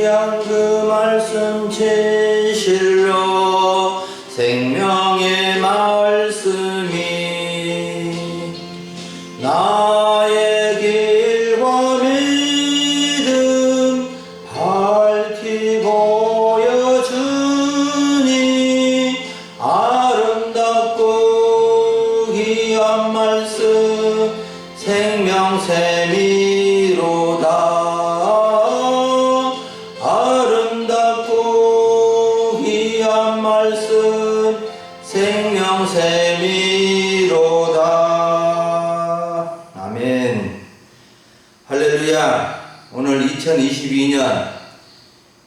귀한 그 말씀 진실로 생명의 말씀이 나의 길과 믿음 밝히 보여주니 아름답고 귀한 말씀 생명샘이로다. 아름답고 귀한 말씀 생명샘이로다. 아멘. 할렐루야. 오늘 2022년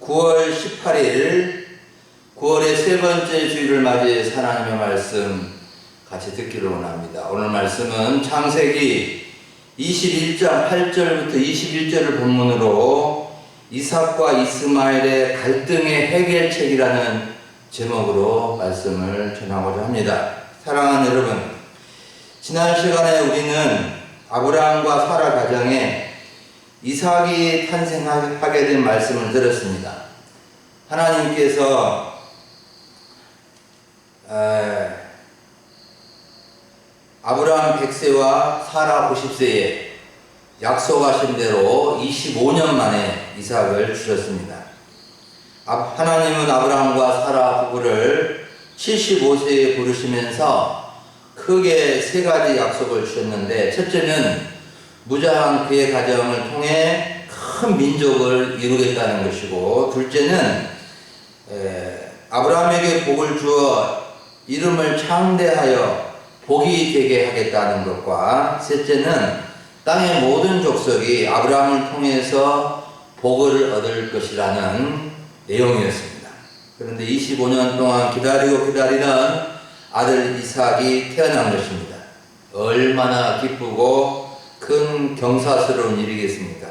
9월 18일 9월의 세 번째 주일을 맞이해 하나님의 말씀 같이 듣기를 원합니다. 오늘 말씀은 창세기 21장 8절부터 21절을 본문으로 이삭과 이스마엘의 갈등의 해결책이라는 제목으로 말씀을 전하고자 합니다. 사랑하는 여러분, 지난 시간에 우리는 아브라함과 사라 가정에 이삭이 탄생하게 된 말씀을 들었습니다. 하나님께서 아브라함 100세와 사라 90세에 약속하신 대로 25년 만에 이삭을 주셨습니다. 하나님은 아브라함과 사라 부부를 75세에 부르시면서 크게 세 가지 약속을 주셨는데, 첫째는 무자한 그의 가정을 통해 큰 민족을 이루겠다는 것이고, 둘째는 아브라함에게 복을 주어 이름을 창대하여 복이 되게 하겠다는 것과, 셋째는 땅의 모든 족속이 아브라함을 통해서 복을 얻을 것이라는 내용이었습니다. 그런데 25년 동안 기다리는 아들 이삭이 태어난 것입니다. 얼마나 기쁘고 큰 경사스러운 일이겠습니까?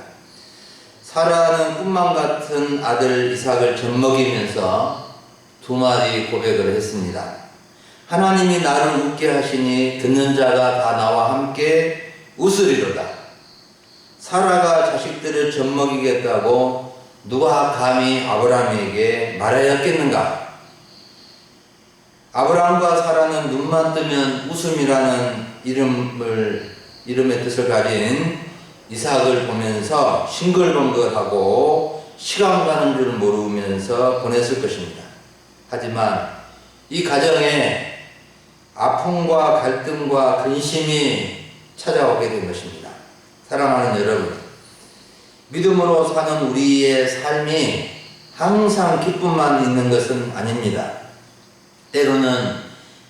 사라는 꿈만 같은 아들 이삭을 젖먹이면서 두 마디 고백을 했습니다. 하나님이 나를 웃게 하시니 듣는 자가 다 나와 함께 웃으리로다. 사라가 자식들을 젖먹이겠다고 누가 감히 아브라함에게 말하였겠는가? 아브라함과 사라는 눈만 뜨면 웃음이라는 이름의 뜻을 가진 이삭을 보면서 싱글벙글하고 시간 가는 줄 모르면서 보냈을 것입니다. 하지만 이 가정에 아픔과 갈등과 근심이 찾아오게 된 것입니다. 사랑하는 여러분, 믿음으로 사는 우리의 삶이 항상 기쁨만 있는 것은 아닙니다. 때로는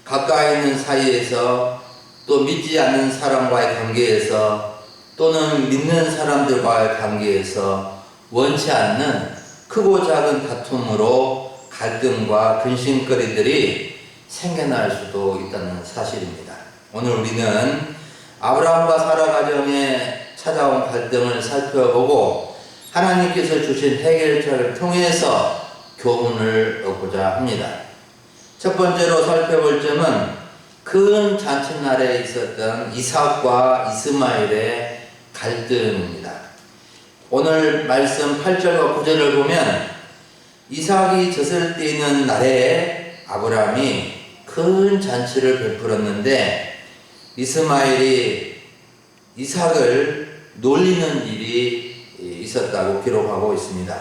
가까이 있는 사이에서, 또 믿지 않는 사람과의 관계에서, 또는 믿는 사람들과의 관계에서 원치 않는 크고 작은 다툼으로 갈등과 근심거리들이 생겨날 수도 있다는 사실입니다. 오늘 우리는 아브라함과 사라 가정에 찾아온 갈등을 살펴보고 하나님께서 주신 해결책을 통해서 교훈을 얻고자 합니다. 첫 번째로 살펴볼 점은 큰 잔칫날에 있었던 이삭과 이스마엘의 갈등입니다. 오늘 말씀 8절과 9절을 보면 이삭이 젖을 떼는 날에 아브라함이 큰 잔치를 베풀었는데 이스마엘이 이삭을 놀리는 일이 있었다고 기록하고 있습니다.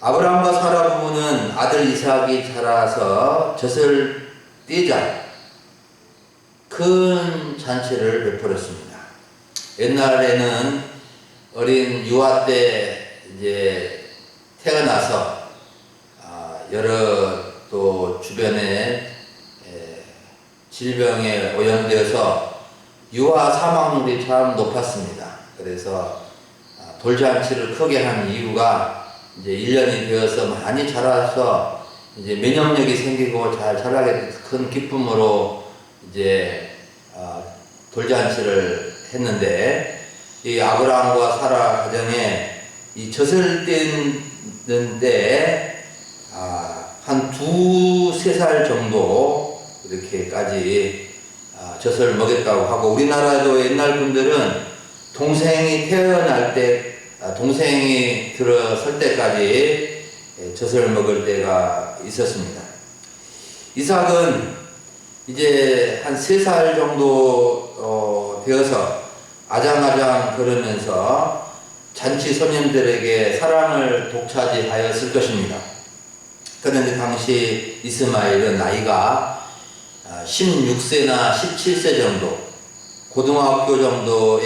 아브라함과 사라 부부는 아들 이삭이 자라서 젖을 떼자 큰 잔치를 베풀었습니다. 옛날에는 어린 유아 때 이제 태어나서 여러 또 주변에 질병에 오염되어서 유아 사망률이 참 높았습니다. 그래서 돌잔치를 크게 한 이유가 이제 1년이 되어서 많이 자라서 이제 면역력이 생기고 잘 자라게 큰 기쁨으로 이제 돌잔치를 했는데, 이 아브라함과 사라 가정에 이 젖을 떼는데 한 2-3살 정도 이렇게까지 젖을 먹였다고 하고, 우리나라도 옛날 분들은 동생이 태어날 때 동생이 들어설 때까지 젖을 먹을 때가 있었습니다. 이삭은 이제 한 3살 정도 되어서 아장아장 걸으면서 잔치 손님들에게 사랑을 독차지하였을 것입니다. 그런데 당시 이스마엘은 나이가 16세나 17세 정도, 고등학교 정도로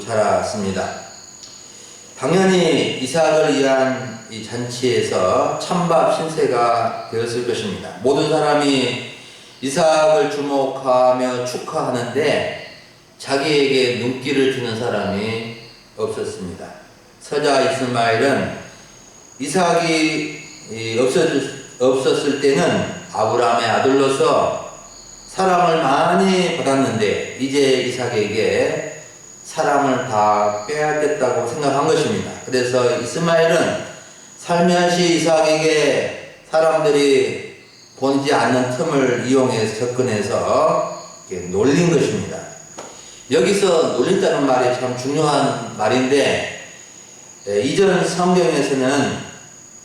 자랐습니다. 당연히 이삭을 위한 이 잔치에서 찬밥 신세가 되었을 것입니다. 모든 사람이 이삭을 주목하며 축하하는데 자기에게 눈길을 주는 사람이 없었습니다. 서자 이스마엘은 이삭이 없었을 때는 아브라함의 아들로서 사랑을 많이 받았는데 이제 이삭에게 사랑을 다 빼앗겼다고 생각한 것입니다. 그래서 이스마엘은 살며시 이삭에게 사람들이 보지 않는 틈을 이용해서 접근해서 놀린 것입니다. 여기서 놀린다는 말이 참 중요한 말인데, 이전 성경에서는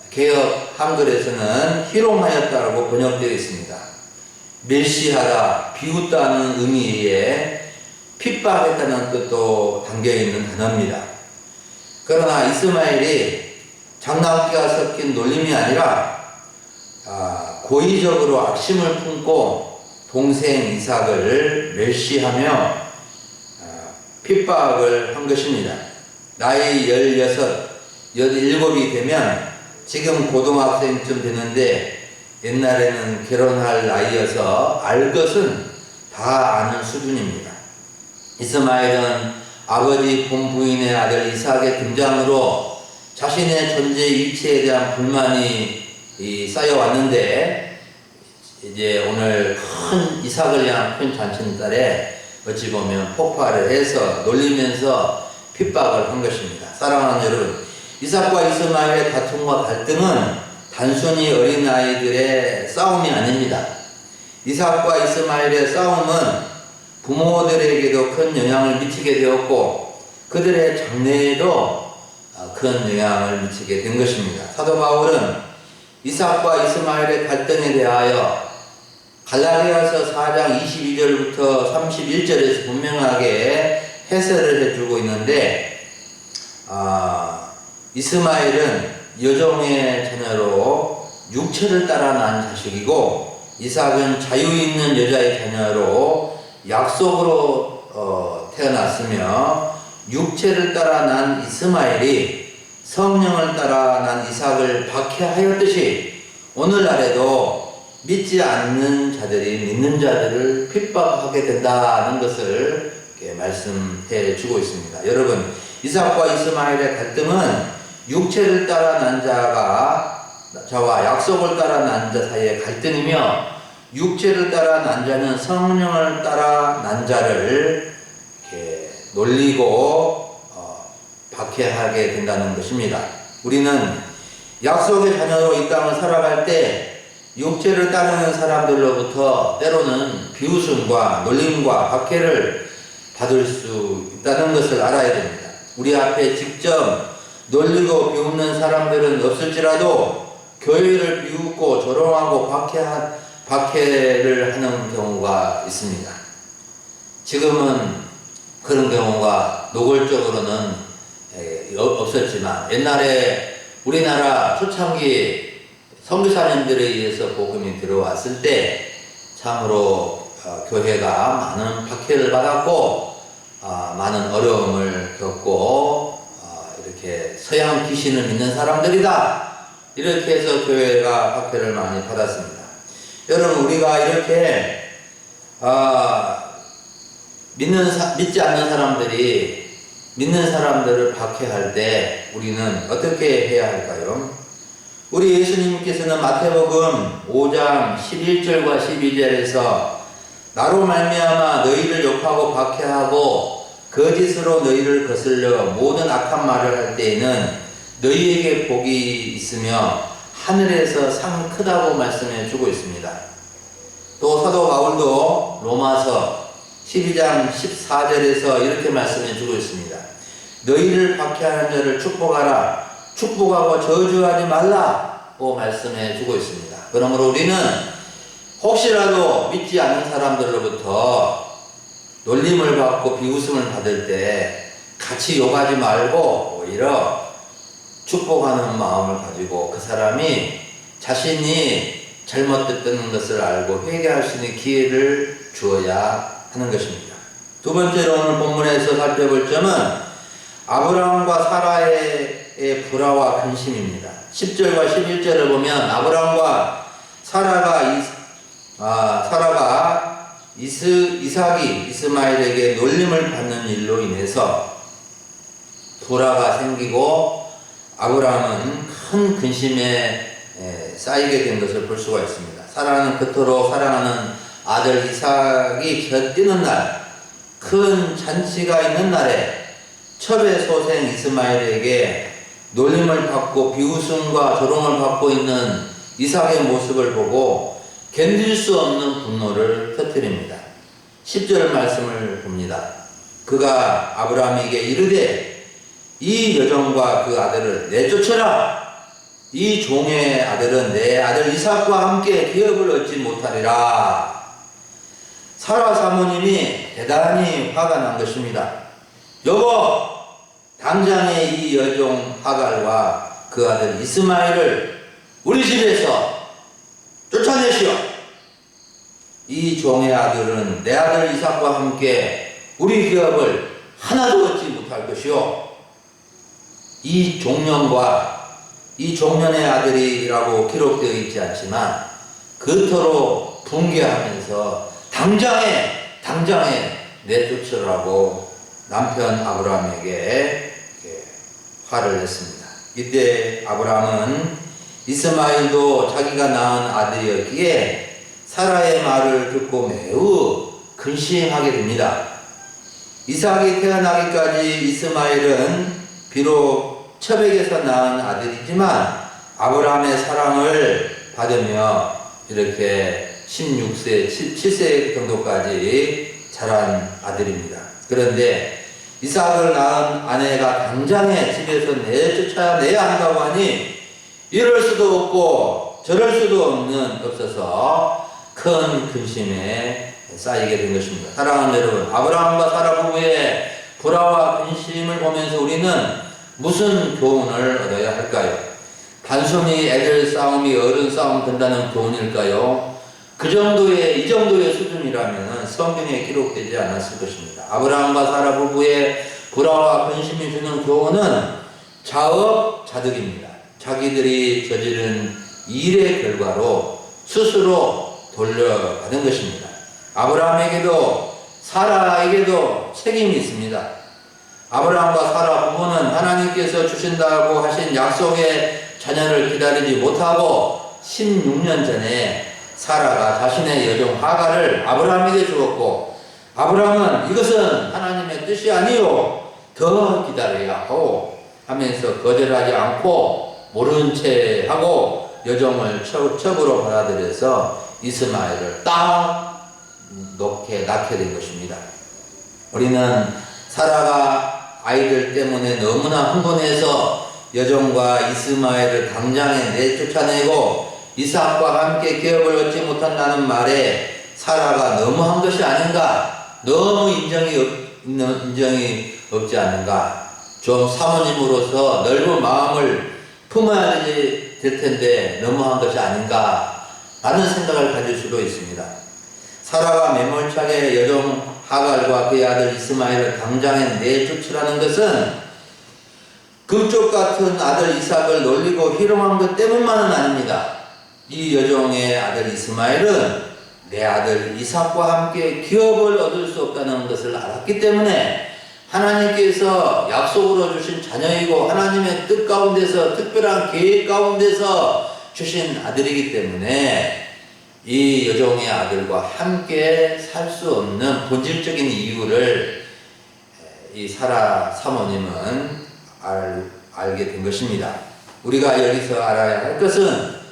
개역 한글에서는 희롱하였다고 번역되어 있습니다. 멸시하다, 비웃다는 의미에 핍박했다는 뜻도 담겨있는 단어입니다. 그러나 이스마엘이 장난기가 섞인 놀림이 아니라 고의적으로 악심을 품고 동생 이삭을 멸시하며 핍박을 한 것입니다. 나이 16, 17이 되면 지금 고등학생쯤 되는데 옛날에는 결혼할 나이여서 알 것은 다 아는 수준입니다. 이스마엘은 아버지 본부인의 아들 이삭의 등장으로 자신의 존재 일체에 대한 불만이 쌓여왔는데 이제 오늘 큰 이삭을 향한 큰 잔치날에 어찌 보면 폭발을 해서 놀리면서 핍박을 한 것입니다. 사랑하는 여러분, 이삭과 이스마엘의 다툼과 갈등은 단순히 어린아이들의 싸움이 아닙니다. 이삭과 이스마엘의 싸움은 부모들에게도 큰 영향을 미치게 되었고 그들의 장래에도 큰 영향을 미치게 된 것입니다. 사도 바울은 이삭과 이스마엘의 갈등에 대하여 갈라디아서 4장 22절부터 31절에서 분명하게 해설을 해주고 있는데 이스마엘은 여종의 자녀로 육체를 따라 난 자식이고 이삭은 자유 있는 여자의 자녀로 약속으로 태어났으며 육체를 따라 난 이스마엘이 성령을 따라 난 이삭을 박해하였듯이 오늘날에도 믿지 않는 자들이 믿는 자들을 핍박하게 된다는 것을 이렇게 말씀해 주고 있습니다. 여러분, 이삭과 이스마엘의 갈등은 육체를 따라 난 자와 약속을 따라 난 자 사이의 갈등이며 육체를 따라 난 자는 성령을 따라 난 자를 이렇게 놀리고 박해하게 된다는 것입니다. 우리는 약속의 자녀로 이 땅을 살아갈 때 육체를 따르는 사람들로부터 때로는 비웃음과 놀림과 박해를 받을 수 있다는 것을 알아야 됩니다. 우리 앞에 직접 놀리고 비웃는 사람들은 없을지라도 교회를 비웃고 조롱하고 박해를 하는 경우가 있습니다. 지금은 그런 경우가 노골적으로는 없었지만 옛날에 우리나라 초창기 선교사님들에 의해서 복음이 들어왔을 때 참으로 교회가 많은 박해를 받았고 많은 어려움을 겪고 이렇게 서양 귀신을 믿는 사람들이다 이렇게 해서 교회가 박해를 많이 받았습니다. 여러분, 우리가 이렇게 믿지 않는 사람들이 믿는 사람들을 박해할 때 우리는 어떻게 해야 할까요? 우리 예수님께서는 마태복음 5장 11절과 12절에서 나로 말미암아 너희를 욕하고 박해하고 거짓으로 너희를 거슬려 모든 악한 말을 할 때에는 너희에게 복이 있으며 하늘에서 상이 크다고 말씀해 주고 있습니다. 또 사도 바울도 로마서 12장 14절에서 이렇게 말씀해 주고 있습니다. 너희를 박해하는 자를 축복하라. 축복하고 저주하지 말라고 말씀해 주고 있습니다. 그러므로 우리는 혹시라도 믿지 않는 사람들로부터 놀림을 받고 비웃음을 받을 때 같이 욕하지 말고 오히려 축복하는 마음을 가지고 그 사람이 자신이 잘못됐다는 것을 알고 회개할 수 있는 기회를 주어야 하는 것입니다. 두 번째로 오늘 본문에서 살펴볼 점은 아브라함과 사라의 불화와 근심입니다. 10절과 11절을 보면 아브라함과 사라가 이삭이 이스마엘에게 놀림을 받는 일로 인해서 불화가 생기고 아브라함은 큰 근심에 쌓이게 된 것을 볼 수가 있습니다. 사라는 그토록 사랑하는 아들 이삭이 곁뛰는 날, 큰 잔치가 있는 날에 첩의 소생 이스마엘에게 놀림을 받고 비웃음과 조롱을 받고 있는 이삭의 모습을 보고 견딜 수 없는 분노를 터뜨립니다. 10절 말씀을 봅니다. 그가 아브라함에게 이르되 이 여종과 그 아들을 내쫓으라. 이 종의 아들은 내 아들 이삭과 함께 기업을 얻지 못하리라. 사라 사모님이 대단히 화가 난 것입니다. 여보, 당장에 이 여종 하갈과 그 아들 이스마엘을 우리 집에서 쫓아내시오. 이 종의 아들은 내 아들 이삭과 함께 우리 기업을 하나도 얻지 못할 것이요. 이 종년과 이 종년의 아들이라고 기록되어 있지 않지만 그토록 분개하면서 당장에 내쫓으라고 남편 아브라함에게 화를 냈습니다. 이때 아브라함은 이스마엘도 자기가 낳은 아들이었기에 사라의 말을 듣고 매우 근심하게 됩니다. 이삭이 태어나기까지 이스마엘은 비록 첩에게서 낳은 아들이지만 아브라함의 사랑을 받으며 이렇게 16세, 17세 정도까지 자란 아들입니다. 그런데 이삭을 낳은 아내가 당장에 집에서 내쫓아내야 한다고 하니 이럴 수도 없고 저럴 수도 없어서 큰 근심에 쌓이게 된 것입니다. 사랑하는 여러분, 아브라함과 사라 부부의 불화와 근심을 보면서 우리는 무슨 교훈을 얻어야 할까요? 단순히 애들 싸움이 어른 싸움 된다는 교훈일까요? 이 정도의 수준이라면 성경에 기록되지 않았을 것입니다. 아브라함과 사라 부부의 불화와 근심이 주는 교훈은 자업자득입니다. 자기들이 저지른 일의 결과로 스스로 돌려받은 것입니다. 아브라함에게도 사라에게도 책임이 있습니다. 아브라함과 사라 부부는 하나님께서 주신다고 하신 약속의 자녀를 기다리지 못하고 16년 전에 사라가 자신의 여종 하갈을 아브라함에게 주었고 아브라함은 이것은 하나님의 뜻이 아니요 더 기다려야 하고 하면서 거절하지 않고 모른 채 하고 여종을 첩으로 받아들여서 이스마엘을 딱 낳게 된 것입니다. 우리는 사라가 아이들 때문에 너무나 흥분해서 여종과 이스마엘을 당장에 내쫓아내고 이삭과 함께 기업을 얻지 못한다는 말에 사라가 너무한 것이 아닌가, 너무 인정이 없지 않는가, 좀 사모님으로서 넓은 마음을 품어야 될 텐데 너무한 것이 아닌가 라는 생각을 가질 수도 있습니다. 사라가 매몰차게 여종 하갈과 그의 아들 이스마엘을 당장에 내쫓으라는 것은 금쪽 같은 아들 이삭을 놀리고 희롱한 것 때문만은 아닙니다. 이 여종의 아들 이스마엘은 내 아들 이삭과 함께 기업을 얻을 수 없다는 것을 알았기 때문에 하나님께서 약속으로 주신 자녀이고 하나님의 뜻 가운데서 특별한 계획 가운데서 주신 아들이기 때문에 이 여종의 아들과 함께 살 수 없는 본질적인 이유를 이 사라 사모님은 알게 된 것입니다. 우리가 여기서 알아야 할 것은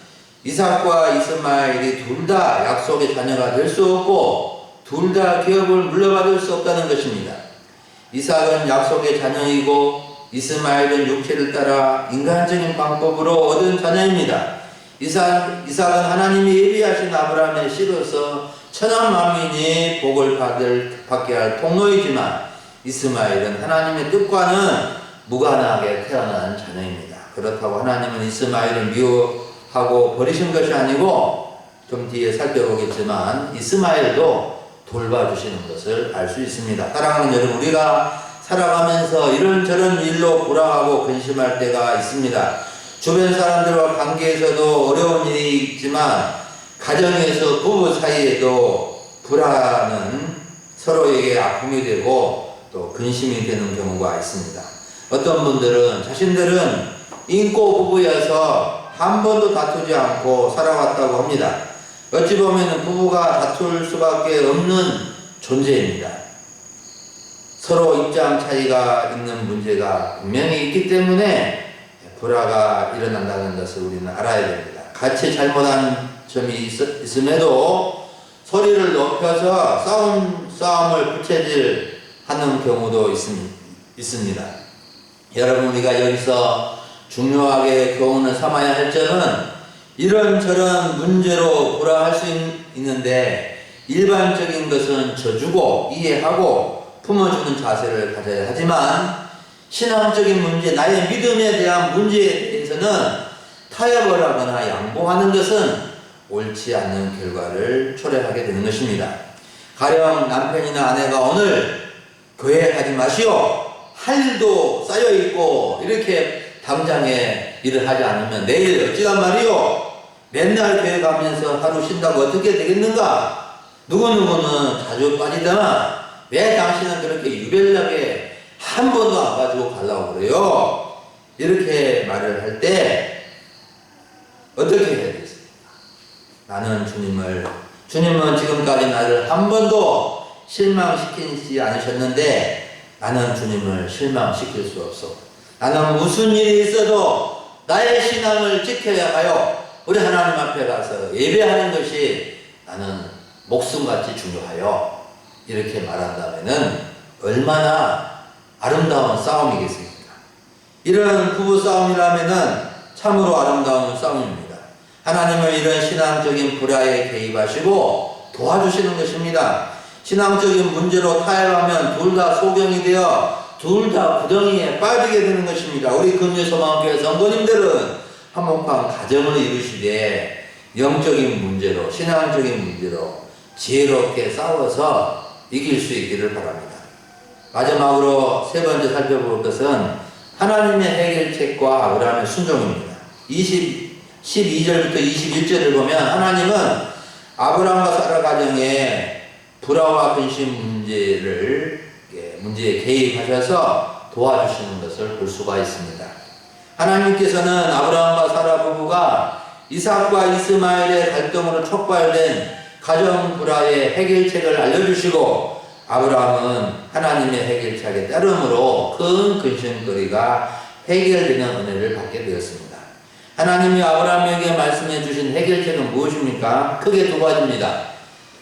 이삭과 이스마엘이 둘 다 약속의 자녀가 될 수 없고 둘 다 기업을 물려받을 수 없다는 것입니다. 이삭은 약속의 자녀이고 이스마엘은 육체를 따라 인간적인 방법으로 얻은 자녀입니다. 이삭은 하나님이 예비하신 아브라함의 씨로서 천한 만민이 복을 받게 할 통로이지만 이스마엘은 하나님의 뜻과는 무관하게 태어난 자녀입니다. 그렇다고 하나님은 이스마엘을 미워하고 버리신 것이 아니고 좀 뒤에 살펴보겠지만 이스마엘도 돌봐주시는 것을 알 수 있습니다. 사랑하는 여러분, 우리가 살아가면서 이런저런 일로 불안하고 근심할 때가 있습니다. 주변 사람들과 관계에서도 어려운 일이 있지만 가정에서 부부 사이에도 불안은 서로에게 아픔이 되고 또 근심이 되는 경우가 있습니다. 어떤 분들은 자신들은 인고 부부여서 한 번도 다투지 않고 살아왔다고 합니다. 어찌 보면 부부가 다툴 수밖에 없는 존재입니다. 서로 입장 차이가 있는 문제가 분명히 있기 때문에 불화가 일어난다는 것을 우리는 알아야 됩니다. 같이 잘못한 점이 있음에도 소리를 높여서 싸움을 부채질하는 경우도 있습니다. 여러분, 우리가 여기서 중요하게 교훈을 삼아야 할 점은 이런저런 문제로 불화할 수 있는데 일반적인 것은 져주고 이해하고 품어주는 자세를 가져야 하지만 신앙적인 문제, 나의 믿음에 대한 문제에 대해서는 타협을 하거나 양보하는 것은 옳지 않는 결과를 초래하게 되는 것입니다. 가령 남편이나 아내가 오늘 교회 가지 마시오, 할 일도 쌓여있고 이렇게 당장에 일을 하지 않으면 내일 어찌단 말이오, 맨날 교회 가면서 하루 쉰다고 어떻게 되겠는가, 누구누구는 자주 빠지더만 왜 당신은 그렇게 유별나게 한 번도 안 가지고 가려고 그래요? 이렇게 말을 할 때 어떻게 해야 되겠습니까? 나는 주님은 지금까지 나를 한 번도 실망시키지 않으셨는데 나는 주님을 실망시킬 수 없어. 나는 무슨 일이 있어도 나의 신앙을 지켜야 하여 우리 하나님 앞에 가서 예배하는 것이 나는 목숨같이 중요하여. 이렇게 말한다면은 얼마나 아름다운 싸움이겠습니까? 이런 부부 싸움이라면은 참으로 아름다운 싸움입니다. 하나님은 이런 신앙적인 불화에 개입하시고 도와주시는 것입니다. 신앙적인 문제로 타협하면 둘 다 소경이 되어 둘 다 구덩이에 빠지게 되는 것입니다. 우리 금요소망교회 성도님들은 화목한 가정을 이루시되 영적인 문제로, 신앙적인 문제로 지혜롭게 싸워서 이길 수 있기를 바랍니다. 마지막으로 세 번째 살펴볼 것은 하나님의 해결책과 아브라함의 순종입니다. 12절부터 21절을 보면 하나님은 아브라함과 사라 가정의 불화와 근심 문제에 개입하셔서 도와주시는 것을 볼 수가 있습니다. 하나님께서는 아브라함과 사라 부부가 이삭과 이스마엘의 갈등으로 촉발된 가정 불화의 해결책을 알려주시고 아브라함은 하나님의 해결책에 따름으로 큰 근심거리가 해결되는 은혜를 받게 되었습니다. 하나님이 아브라함에게 말씀해 주신 해결책은 무엇입니까? 크게 두 가지입니다.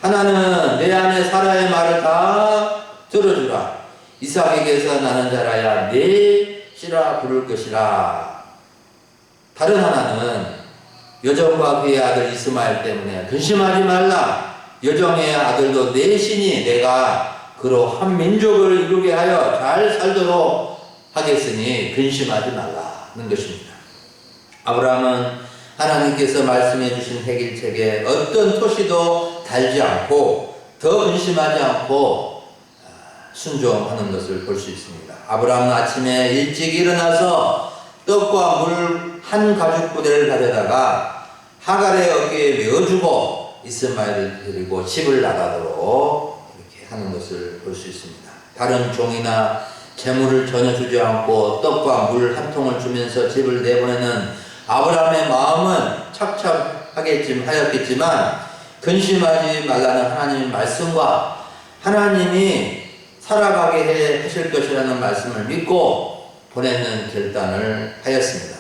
하나는 내 아내 사라의 말을 다 들어주라. 이삭에게서 나는 자라야 네 씨라 부를 것이라. 다른 하나는 여종과 그의 아들 이스마엘 때문에 근심하지 말라. 여종의 아들도 내 신이 내가 그로 한 민족을 이루게 하여 잘 살도록 하겠으니 근심하지 말라는 것입니다. 아브라함은 하나님께서 말씀해 주신 해결책에 어떤 토시도 달지 않고 더 근심하지 않고 순종하는 것을 볼 수 있습니다. 아브라함은 아침에 일찍 일어나서 떡과 물 한 가죽 부대를 가져다가 하갈의 어깨에 메어주고 이스마엘을 데리고 집을 나가도록 이렇게 하는 것을 볼 수 있습니다. 다른 종이나 재물을 전혀 주지 않고 떡과 물 한 통을 주면서 집을 내보내는 아브라함의 마음은 착착하였겠지만 근심하지 말라는 하나님의 말씀과 하나님이 살아가게 하실 것이라는 말씀을 믿고 보내는 결단을 하였습니다.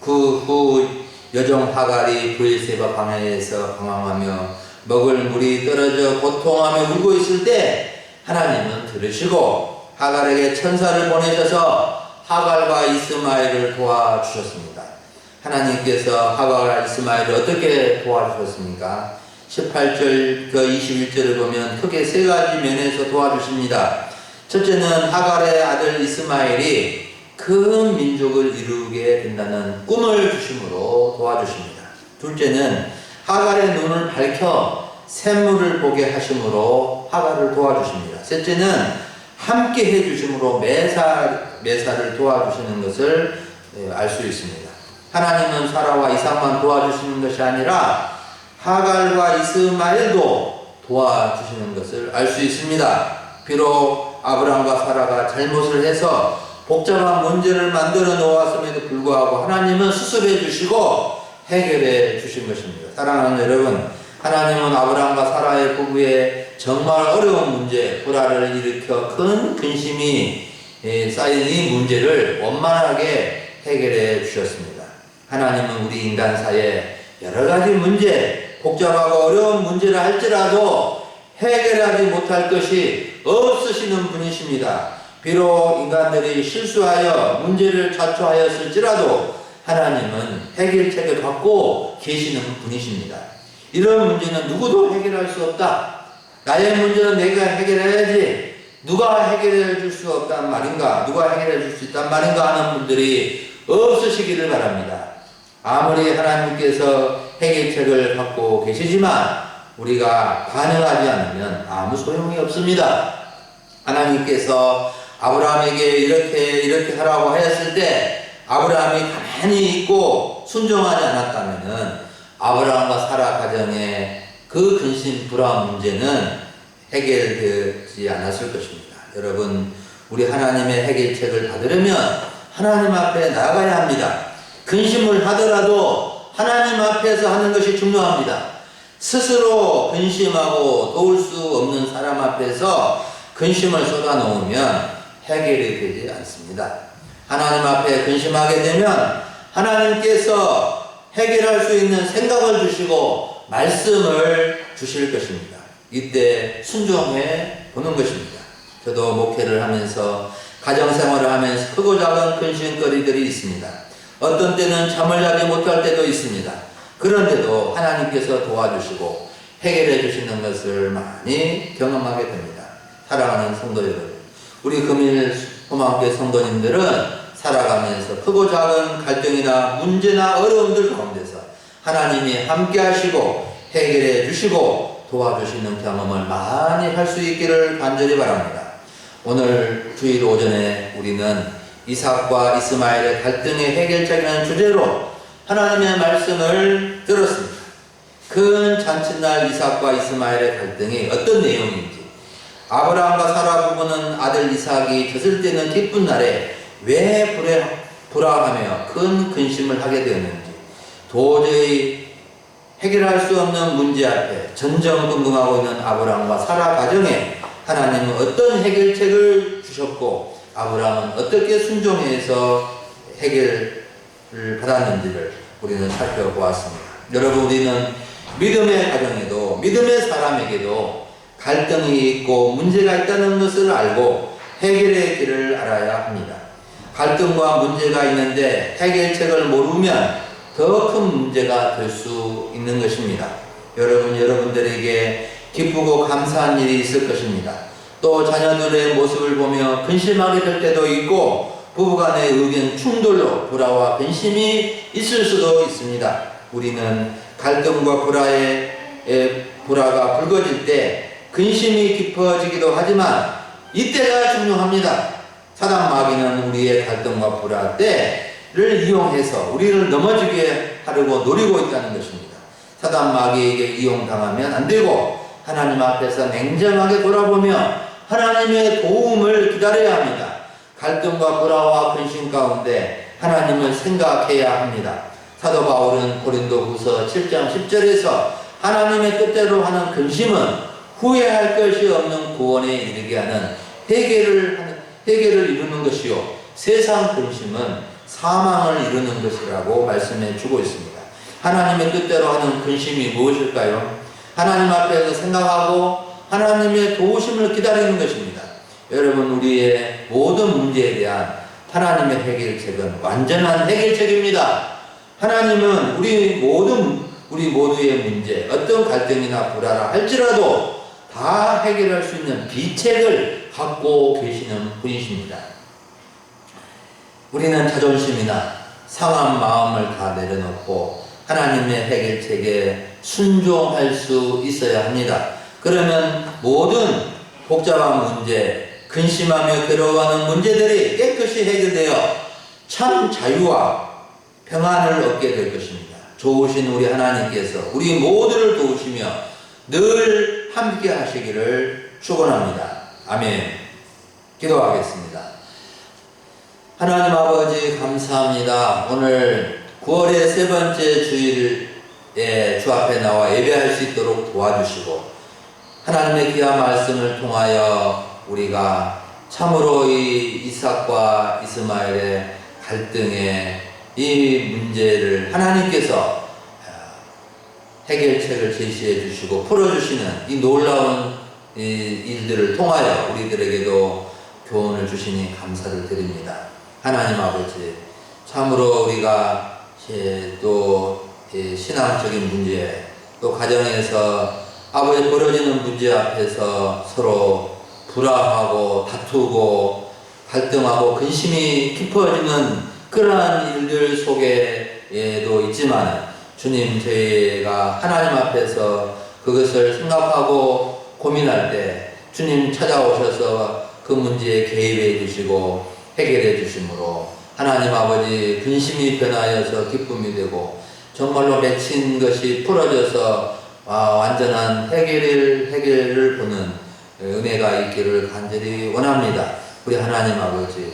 그 후 여종 하갈이 브엘세바 광야에서 방황하며 먹을 물이 떨어져 고통하며 울고 있을 때 하나님은 들으시고 하갈에게 천사를 보내셔서 하갈과 이스마엘을 도와주셨습니다. 하나님께서 하갈과 이스마엘을 어떻게 도와주셨습니까? 18절, 21절을 보면 크게 세 가지 면에서 도와주십니다. 첫째는 하갈의 아들 이스마엘이 큰 민족을 이루게 된다는 꿈을 주심으로 도와주십니다. 둘째는 하갈의 눈을 밝혀 샘물을 보게 하심으로 하갈을 도와주십니다. 셋째는 함께 해주심으로 매사를 도와주시는 것을 알 수 있습니다. 하나님은 사라와 이삭만 도와주시는 것이 아니라 하갈과 이스마엘도 도와주시는 것을 알 수 있습니다. 비록 아브라함과 사라가 잘못을 해서 복잡한 문제를 만들어 놓았음에도 불구하고 하나님은 수습해 주시고 해결해 주신 것입니다. 사랑하는 여러분, 하나님은 아브라함과 사라의 부부의 정말 어려운 문제, 불화를 일으켜 큰 근심이 쌓인 이 문제를 원만하게 해결해 주셨습니다. 하나님은 우리 인간사에 여러 가지 문제, 복잡하고 어려운 문제를 할지라도 해결하지 못할 것이 없으시는 분이십니다. 비록 인간들이 실수하여 문제를 자초하였을지라도 하나님은 해결책을 갖고 계시는 분이십니다. 이런 문제는 누구도 해결할 수 없다. 나의 문제는 내가 해결해야지. 누가 해결해 줄 수 없단 말인가? 누가 해결해 줄 수 있단 말인가? 하는 분들이 없으시기를 바랍니다. 아무리 하나님께서 해결책을 갖고 계시지만 우리가 반응하지 않으면 아무 소용이 없습니다. 하나님께서 아브라함에게 이렇게 하라고 하였을 때 아브라함이 가만히 있고 순종하지 않았다면 아브라함과 사라 가정의 그 근심 불안 문제는 해결되지 않았을 것입니다. 여러분, 우리 하나님의 해결책을 받으려면 하나님 앞에 나가야 합니다. 근심을 하더라도 하나님 앞에서 하는 것이 중요합니다. 스스로 근심하고 도울 수 없는 사람 앞에서 근심을 쏟아놓으면 해결이 되지 않습니다. 하나님 앞에 근심하게 되면 하나님께서 해결할 수 있는 생각을 주시고 말씀을 주실 것입니다. 이때 순종해 보는 것입니다. 저도 목회를 하면서 가정생활을 하면서 크고 작은 근심거리들이 있습니다. 어떤 때는 잠을 자지 못할 때도 있습니다. 그런데도 하나님께서 도와주시고 해결해 주시는 것을 많이 경험하게 됩니다. 사랑하는 성도 여러분, 우리 금일 소망교회 성도님들은 살아가면서 크고 작은 갈등이나 문제나 어려움들 가운데서 하나님이 함께 하시고 해결해 주시고 도와주시는 경험을 많이 할 수 있기를 간절히 바랍니다. 오늘 주일 오전에 우리는 이삭과 이스마엘의 갈등의 해결책이라는 주제로 하나님의 말씀을 들었습니다. 큰 잔칫날 이삭과 이스마엘의 갈등이 어떤 내용인지, 아브라함과 사라 부부는 아들 이삭이 젖을 때는 기쁜 날에 왜 불화하며 큰 근심을 하게 되었는지, 도저히 해결할 수 없는 문제 앞에 전전긍긍하고 있는 아브라함과 사라 가정에 하나님은 어떤 해결책을 주셨고 아브라함은 어떻게 순종해서 해결을 받았는지를 우리는 살펴보았습니다. 여러분, 우리는 믿음의 가정에도 믿음의 사람에게도 갈등이 있고 문제가 있다는 것을 알고 해결의 길을 알아야 합니다. 갈등과 문제가 있는데 해결책을 모르면 더 큰 문제가 될 수 있는 것입니다. 여러분들에게 기쁘고 감사한 일이 있을 것입니다. 또 자녀들의 모습을 보며 근심하게 될 때도 있고 부부간의 의견 충돌로 불화와 근심이 있을 수도 있습니다. 우리는 갈등과 불화가 불거질 때 근심이 깊어지기도 하지만 이때가 중요합니다. 사단 마귀는 우리의 갈등과 불화 때를 이용해서 우리를 넘어지게 하려고 노리고 있다는 것입니다. 사단 마귀에게 이용당하면 안 되고 하나님 앞에서 냉정하게 돌아보며 하나님의 도움을 기다려야 합니다. 갈등과 불화와 근심 가운데 하나님을 생각해야 합니다. 사도 바울은 고린도후서 7장 10절에서 하나님의 뜻대로 하는 근심은 후회할 것이 없는 구원에 이르게 하는 해결을 이루는 것이요, 세상 근심은 사망을 이루는 것이라고 말씀해 주고 있습니다. 하나님의 뜻대로 하는 근심이 무엇일까요? 하나님 앞에서 생각하고 하나님의 도우심을 기다리는 것입니다. 여러분, 우리의 모든 문제에 대한 하나님의 해결책은 완전한 해결책입니다. 하나님은 우리 모두의 문제, 어떤 갈등이나 불화라 할지라도 다 해결할 수 있는 비책을 갖고 계시는 분이십니다. 우리는 자존심이나 상한 마음을 다 내려놓고 하나님의 해결책에 순종할 수 있어야 합니다. 그러면 모든 복잡한 문제, 근심하며 괴로워하는 문제들이 깨끗이 해결되어 참 자유와 평안을 얻게 될 것입니다. 좋으신 우리 하나님께서 우리 모두를 도우시며 늘 함께 하시기를 축원합니다. 아멘. 기도하겠습니다. 하나님 아버지, 감사합니다. 오늘 9월의 세 번째 주일에 주 앞에 나와 예배할 수 있도록 도와주시고 하나님의 귀한 말씀을 통하여 우리가 참으로 이 이삭과 이스마엘의 갈등의 이 문제를 하나님께서 해결책을 제시해 주시고 풀어주시는 이 놀라운 일들을 통하여 우리들에게도 교훈을 주시니 감사를 드립니다. 하나님 아버지, 참으로 우리가 또 신앙적인 문제, 또 가정에서 아버지 벌어지는 문제 앞에서 서로 불화하고 다투고 갈등하고 근심이 깊어지는 그러한 일들 속에도 있지만 주님, 저희가 하나님 앞에서 그것을 생각하고 고민할 때 주님 찾아오셔서 그 문제에 개입해 주시고 해결해 주심으로 하나님 아버지 근심이 변하여서 기쁨이 되고 정말로 맺힌 것이 풀어져서 완전한 해결을 보는 은혜가 있기를 간절히 원합니다. 우리 하나님 아버지,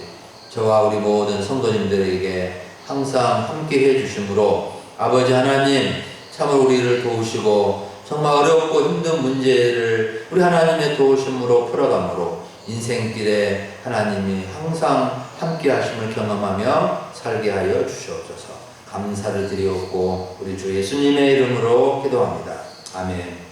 저와 우리 모든 성도님들에게 항상 함께 해주심으로 아버지 하나님, 참으로 우리를 도우시고 정말 어렵고 힘든 문제를 우리 하나님의 도우심으로 풀어가므로 인생길에 하나님이 항상 함께 하심을 경험하며 살게 하여 주시옵소서. 감사를 드리옵고 우리 주 예수님의 이름으로 기도합니다. 아멘.